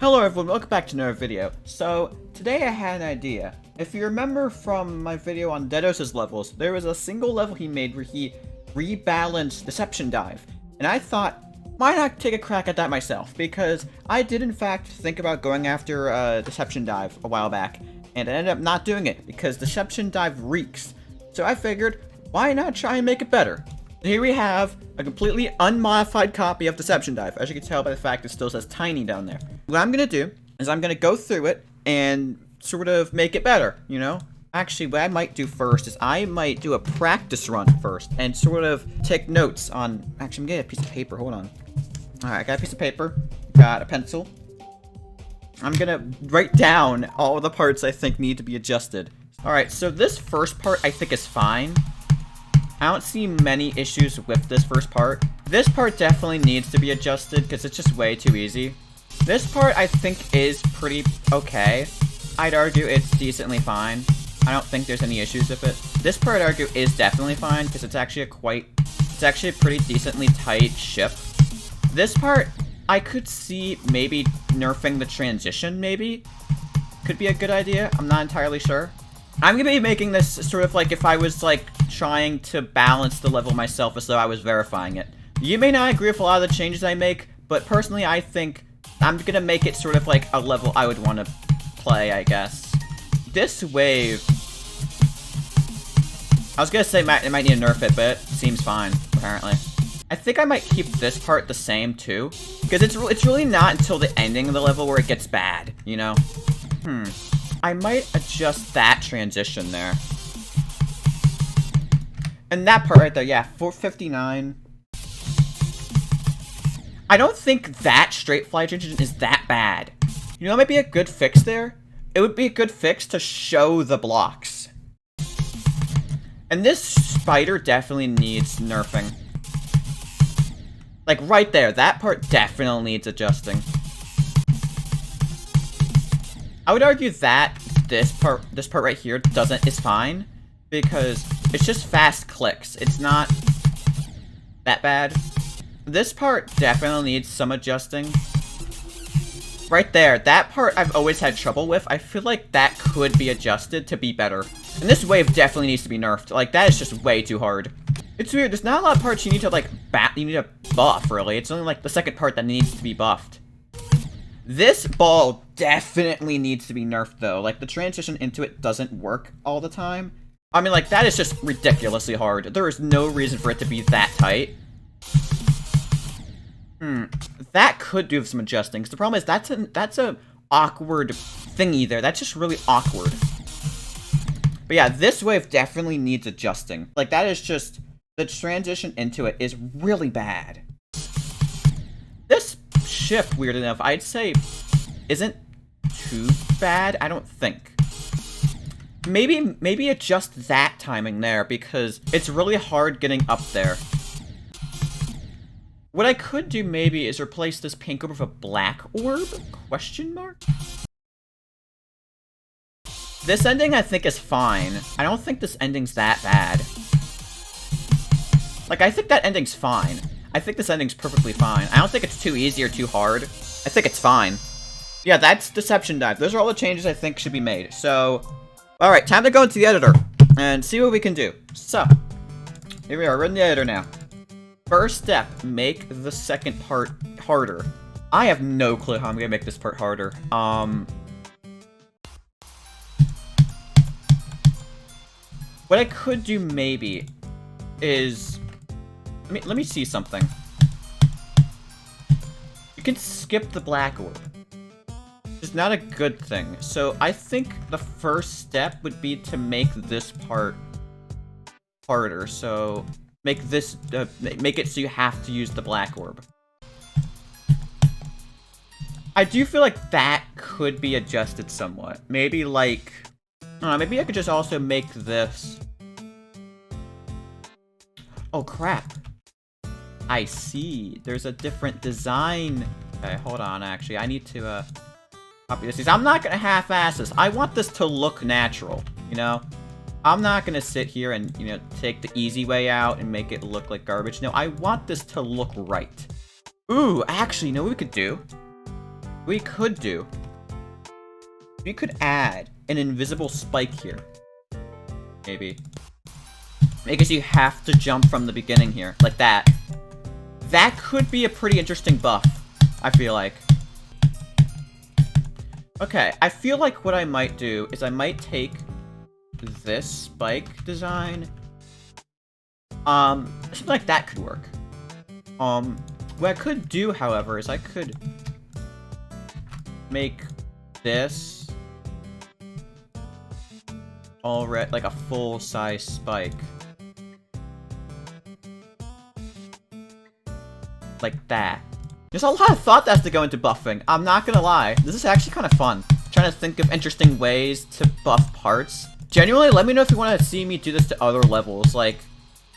Hello everyone, welcome back to another video. So, today I had an idea. If you remember from my video on Dedos' levels, there was a single level he made where he rebalanced Deception Dive. And I thought, why not take a crack at that myself? Because I did in fact think about going after Deception Dive a while back, and I ended up not doing it because Deception Dive reeks. So I figured, why not try and make it better? Here we have a completely unmodified copy of Deception Dive, as you can tell by the fact it still says Tiny down there. What I'm gonna do is I'm gonna go through it and sort of make it better, you know? Actually, what I might do first is I might do a practice run first and sort of take notes on... Actually, I'm getting a piece of paper, hold on. Alright, I got a piece of paper, got a pencil. I'm gonna write down all the parts I think need to be adjusted. Alright, so this first part I think is fine. I don't see many issues with this first part. This part definitely needs to be adjusted because it's just way too easy. This part I think is pretty okay. I'd argue it's decently fine. I don't think there's any issues with it. This part I'd argue is definitely fine because it's actually a pretty decently tight ship. This part I could see maybe nerfing the transition maybe. Could be a good idea. I'm not entirely sure. I'm gonna be making this sort of like if I was like trying to balance the level myself as though I was verifying it. You may not agree with a lot of the changes I make, but personally I think I'm gonna make it sort of like a level I would want to play, I guess. This wave... I was gonna say it might need to nerf it, but it seems fine, apparently. I think I might keep this part the same, too. Because it's really not until the ending of the level where it gets bad, you know? I might adjust that transition there. And that part right there, yeah, 459. I don't think that straight fly transition is that bad. You know, it might be a good fix there. It would be a good fix to show the blocks. And this spider definitely needs nerfing. Like right there, that part definitely needs adjusting. I would argue that this part right here is fine because it's just fast clicks. It's not that bad. This part definitely needs some adjusting. Right there, that part I've always had trouble with. I feel like that could be adjusted to be better. And this wave definitely needs to be nerfed. Like, that is just way too hard. It's weird, there's not a lot of parts you need to, like, buff, really. It's only, like, the second part that needs to be buffed. This ball definitely needs to be nerfed, though. Like, the transition into it doesn't work all the time. I mean, like, that is just ridiculously hard. There is no reason for it to be that tight. That could do some adjusting. 'Cause the problem is that's a awkward thingy there. That's just really awkward. But yeah, this wave definitely needs adjusting. Like, that is just... The transition into it is really bad. This ship, weird enough, I'd say isn't too bad, I don't think. Maybe adjust that timing there, because it's really hard getting up there. What I could do maybe is replace this pink orb with a black orb? Question mark? This ending I think is fine. I don't think this ending's that bad. Like, I think that ending's fine. I think this ending's perfectly fine. I don't think it's too easy or too hard. I think it's fine. Yeah, that's Deception Dive. Those are all the changes I think should be made. So, alright, time to go into the editor and see what we can do. So, here we are, we're in the editor now. First step, make the second part harder. I have no clue how I'm gonna make this part harder. What I could do maybe is... Let me see something. You can skip the black orb. It's not a good thing. So I think the first step would be to make this part harder. So make this, make it so you have to use the black orb. I do feel like that could be adjusted somewhat. Maybe like, I don't know, maybe I could just also make this. Oh crap. I see. There's a different design. Okay, hold on, actually. I need to, copy this. I'm not gonna half-ass this. I want this to look natural, you know? I'm not gonna sit here and, you know, take the easy way out and make it look like garbage. No, I want this to look right. Ooh, actually, you know what we could do? we could do, we could add an invisible spike here. Maybe. Because you have to jump from the beginning here, like that. That could be a pretty interesting buff, I feel like. Okay, I feel like what I might do is I might take this spike design. Something like that could work. What I could do, however, is I could make this already like a full-size spike. Like that. There's a lot of thought that has to go into buffing. I'm not gonna lie. This is actually kind of fun. Trying to think of interesting ways to buff parts. Genuinely, let me know if you want to see me do this to other levels. Like,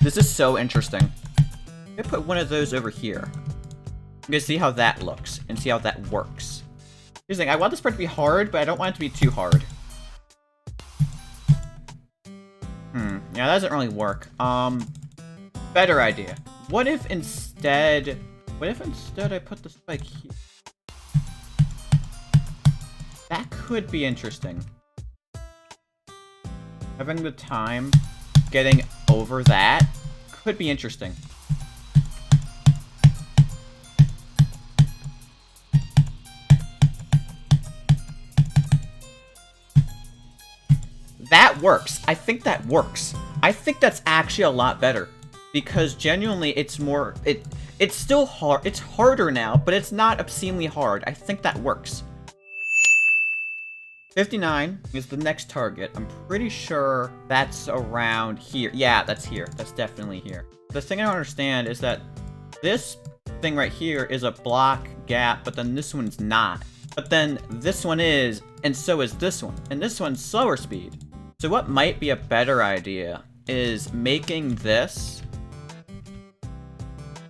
this is so interesting. I'm gonna put one of those over here. I'm gonna see how that looks and see how that works. Here's the thing, I want this part to be hard, but I don't want it to be too hard. Yeah, that doesn't really work. Better idea. What if instead I put the spike here? That could be interesting. Having the time getting over that could be interesting. That works. I think that works. I think that's actually a lot better. Because genuinely, it's more... It's still hard. It's harder now, but it's not obscenely hard. I think that works. 59 is the next target. I'm pretty sure that's around here. Yeah, that's here. That's definitely here. The thing I don't understand is that this thing right here is a block gap, but then this one's not. But then this one is, and so is this one. And this one's slower speed. So what might be a better idea is making this...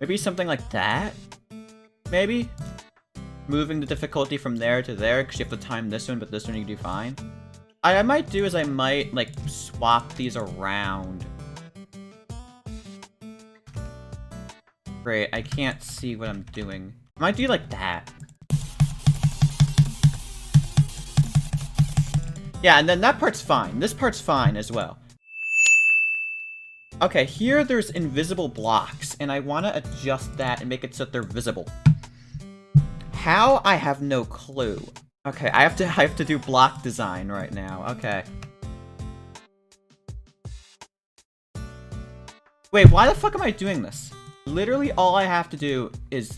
maybe something like that? Maybe? Moving the difficulty from there to there, because you have to time this one, but this one you can do fine. I might do is I might, like, swap these around. Great, I can't see what I'm doing. I might do like that. Yeah, and then that part's fine. This part's fine as well. Okay, here there's invisible blocks, and I want to adjust that and make it so that they're visible. How? I have no clue. Okay, I have to do block design right now. Okay. Wait, why the fuck am I doing this? Literally all I have to do is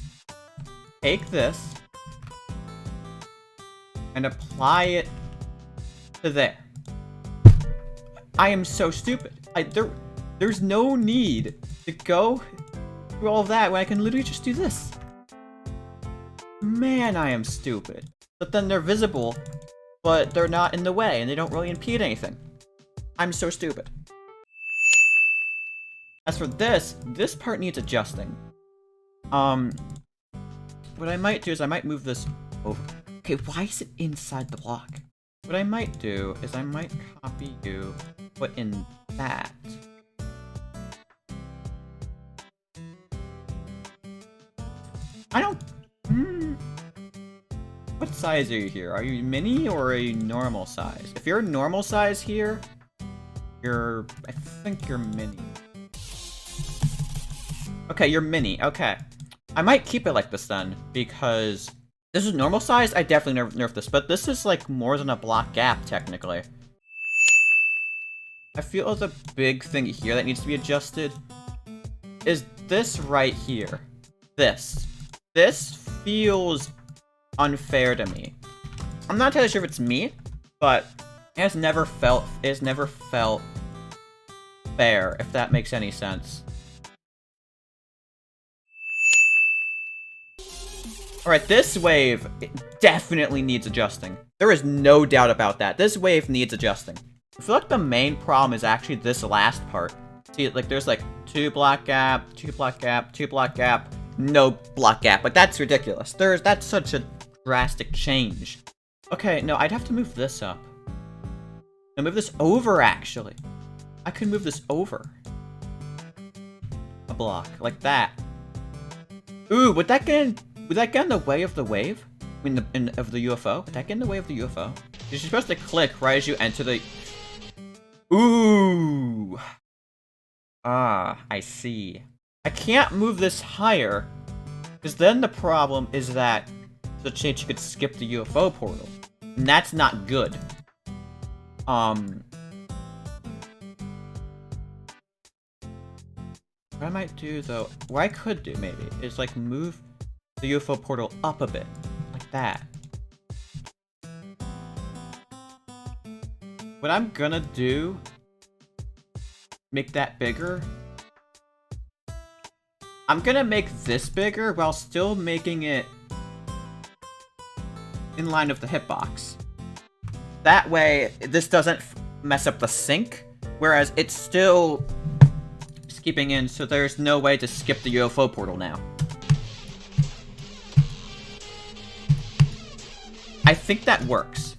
take this and apply it to there. I am so stupid. There's no need to go through all of that when I can literally just do this. Man, I am stupid. But then they're visible, but they're not in the way, and they don't really impede anything. I'm so stupid. As for this part needs adjusting. What I might do is I might move this over. Okay, why is it inside the block? What I might do is I might copy you, put in that. I don't... What size are you here? Are you mini or a normal size? If you're normal size here, I think you're mini. Okay, you're mini. Okay. I might keep it like this then, because this is normal size. I definitely nerf this, but this is like more than a block gap, technically. I feel the big thing here that needs to be adjusted is this right here. This feels unfair to me. I'm not entirely sure if it's me, but it has never felt fair, if that makes any sense. Alright, this wave definitely needs adjusting. There is no doubt about that. This wave needs adjusting. I feel like the main problem is actually this last part. See, like, there's like 2 block gap, 2 block gap, 2 block gap, no block gap. Like, that's ridiculous. That's such a drastic change. Okay, no, I'd have to move this up. No, move this over, actually. I could move this over a block, like that. Ooh, would that get in the way of the wave? I of the UFO? Did that get in the way of the UFO? You're supposed to click right as you enter the... Ooh! Ah, I see. I can't move this higher, because then the problem is that the chance you could skip the UFO portal. And that's not good. What I might do, though, what I could do, maybe, is, like, move the UFO portal up a bit. Like that. What I'm gonna do... Make that bigger. I'm gonna make this bigger while still making it in line with the hitbox. That way, this doesn't mess up the sync, whereas it's still keeping in, so there's no way to skip the UFO portal now. I think that works.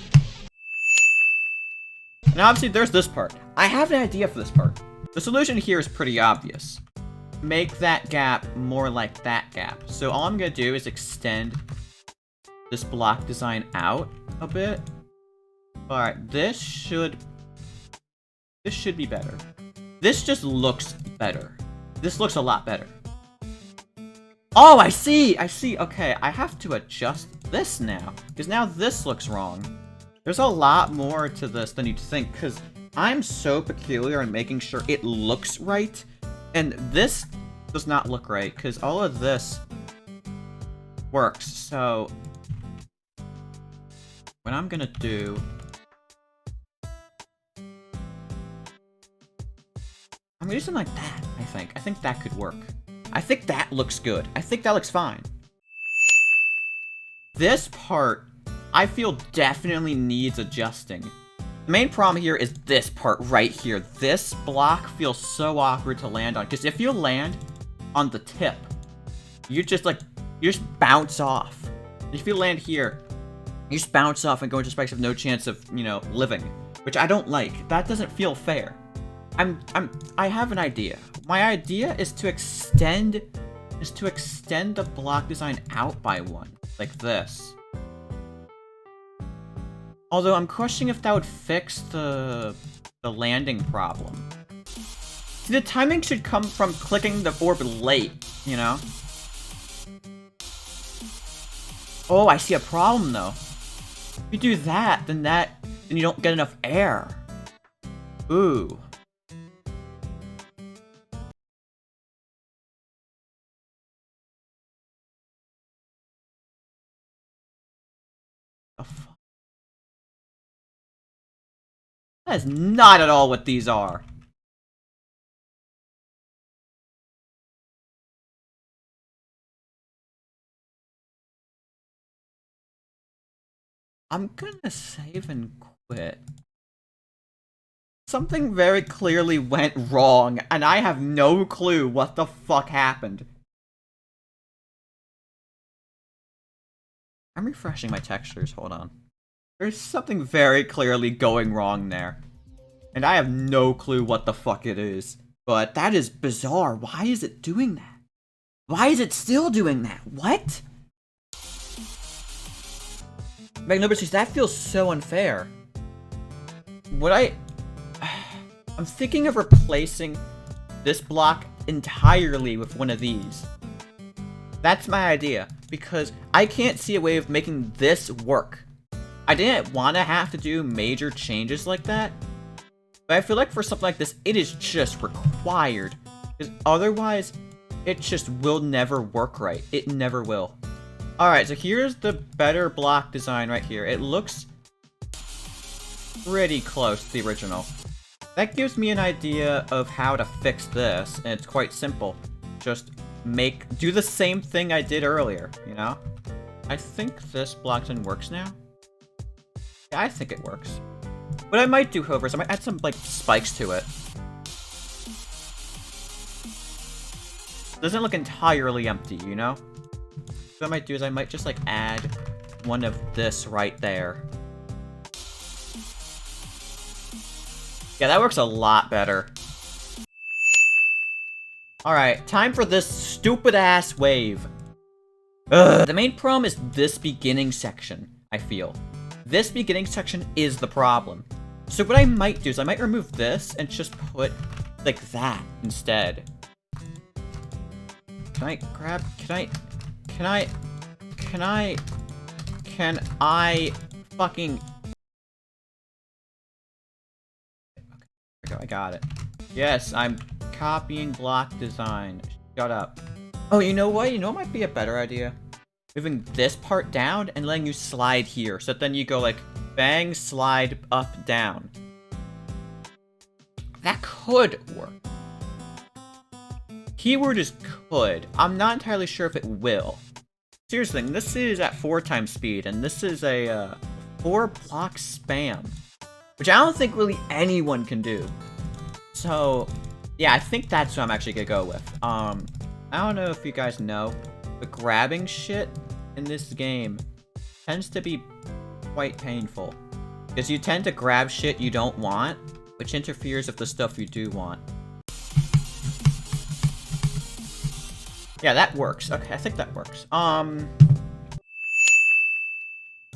And obviously, there's this part. I have an idea for this part. The solution here is pretty obvious. Make that gap more like that gap. So all I'm gonna do is extend this block design out a bit. Alright, this should be better. This just looks better. This looks a lot better. Oh, I see! Okay, I have to adjust this now. Because now this looks wrong. There's a lot more to this than you'd think, because I'm so peculiar in making sure it looks right. And this does not look right, because all of this works. So what I'm gonna do... I'm gonna do something like that, I think. I think that could work. I think that looks good. I think that looks fine. This part, I feel definitely needs adjusting. The main problem here is this part right here. This block feels so awkward to land on, because if you land on the tip, you just bounce off. If you land here, you just bounce off and go into spikes with no chance of, you know, living, which I don't like. That doesn't feel fair. I have an idea. My idea is to extend the block design out by one, like this. Although I'm questioning if that would fix the landing problem. See, the timing should come from clicking the orb late, you know? Oh, I see a problem though. If you do that, then you don't get enough air. Ooh. That is not at all what these are. I'm gonna save and quit. Something very clearly went wrong, and I have no clue what the fuck happened. I'm refreshing my textures, hold on. There's something very clearly going wrong there. And I have no clue what the fuck it is. But that is bizarre. Why is it doing that? Why is it still doing that? What? Magnificence, that feels so unfair. I'm thinking of replacing this block entirely with one of these. That's my idea, because I can't see a way of making this work. I didn't want to have to do major changes like that, but I feel like for something like this, it is just required, because otherwise, it just will never work right. It never will. Alright, so here's the better block design right here. It looks pretty close to the original. That gives me an idea of how to fix this, and it's quite simple. Just do the same thing I did earlier, you know? I think this block design works now. Yeah, I think it works. What I might do, however, is I might add some, like, spikes to it. Doesn't look entirely empty, you know? What I might do is I might just, like, add one of this right there. Yeah, that works a lot better. Alright, time for this stupid-ass wave. Ugh. The main problem is this beginning section, I feel. This beginning section is the problem. So what I might do is I might remove this and just put like that instead. Can I grab, can I fucking... Okay, there we go, I got it. Yes, I'm copying block design. Shut up. Oh, you know what? You know what might be a better idea? Moving this part down and letting you slide here. So that then you go like, bang, slide, up, down. That could work. Keyword is could. I'm not entirely sure if it will. Seriously, this is at 4 times speed, and this is a 4 block spam. Which I don't think really anyone can do. So, yeah, I think that's what I'm actually gonna go with. I don't know if you guys know, but grabbing shit in this game tends to be quite painful. Because you tend to grab shit you don't want, which interferes with the stuff you do want. Yeah, that works. Okay, I think that works. Now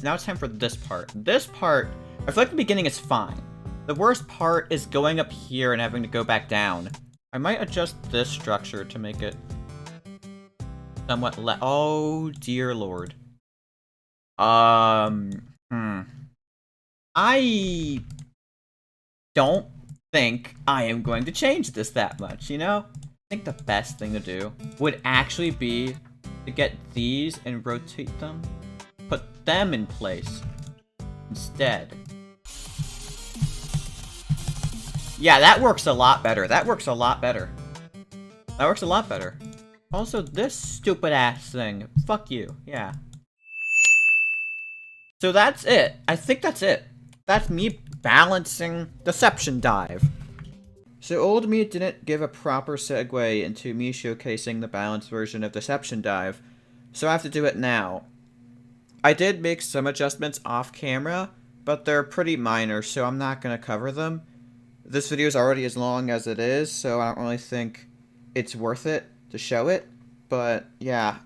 it's time for this part. This part, I feel like the beginning is fine. The worst part is going up here and having to go back down. I might adjust this structure to make it somewhat oh, dear lord. I don't think I am going to change this that much, you know? I think the best thing to do would actually be to get these and rotate them. Put them in place instead. Yeah, that works a lot better. That works a lot better. That works a lot better. Also, this stupid ass thing. Fuck you. Yeah. So that's it. I think that's it. That's me balancing Deception Dive. So old me didn't give a proper segue into me showcasing the balanced version of Deception Dive, so I have to do it now. I did make some adjustments off camera, but they're pretty minor, so I'm not going to cover them. This video is already as long as it is, so I don't really think it's worth it to show it, but yeah,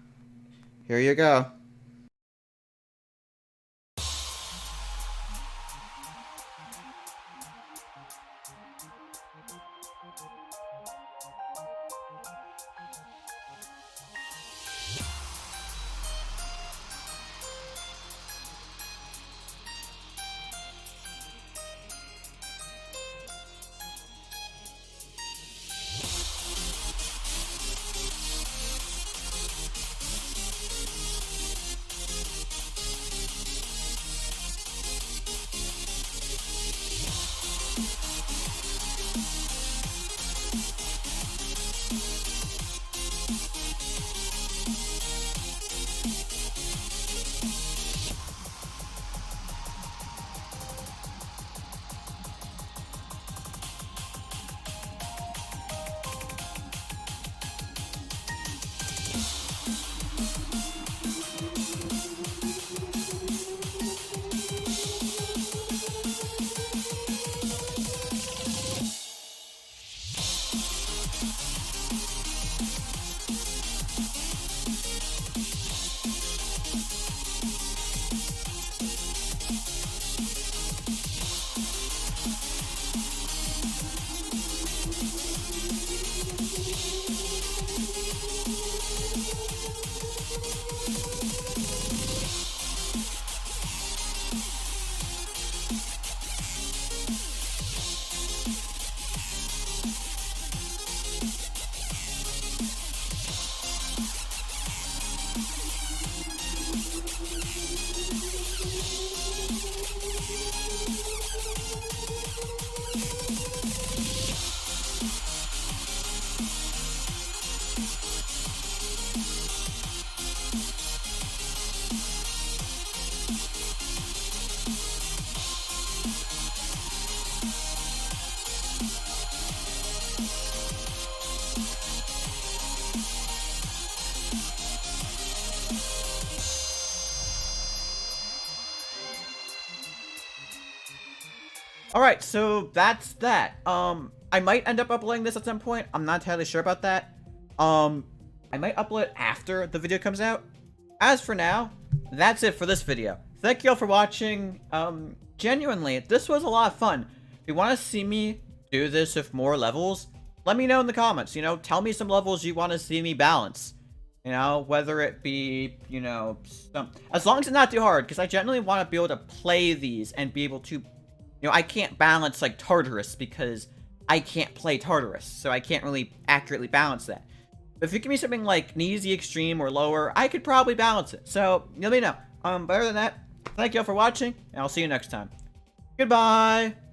here you go. Alright, so that's that. I might end up uploading this at some point. I'm not entirely sure about that. I might upload it after the video comes out. as for now, that's it for this video. Thank you all for watching. Genuinely, this was a lot of fun. If you want to see me do this with more levels, let me know in the comments. You know, tell me some levels you want to see me balance. You know, whether it be, you know, as long as it's not too hard, because I genuinely want to be able to play these and be able to, you know, I can't balance like Tartarus because I can't play Tartarus, so I can't really accurately balance that. But if you give me something like an easy, extreme, or lower, I could probably balance it. So, let me know. But other than that, thank you all for watching, and I'll see you next time. Goodbye!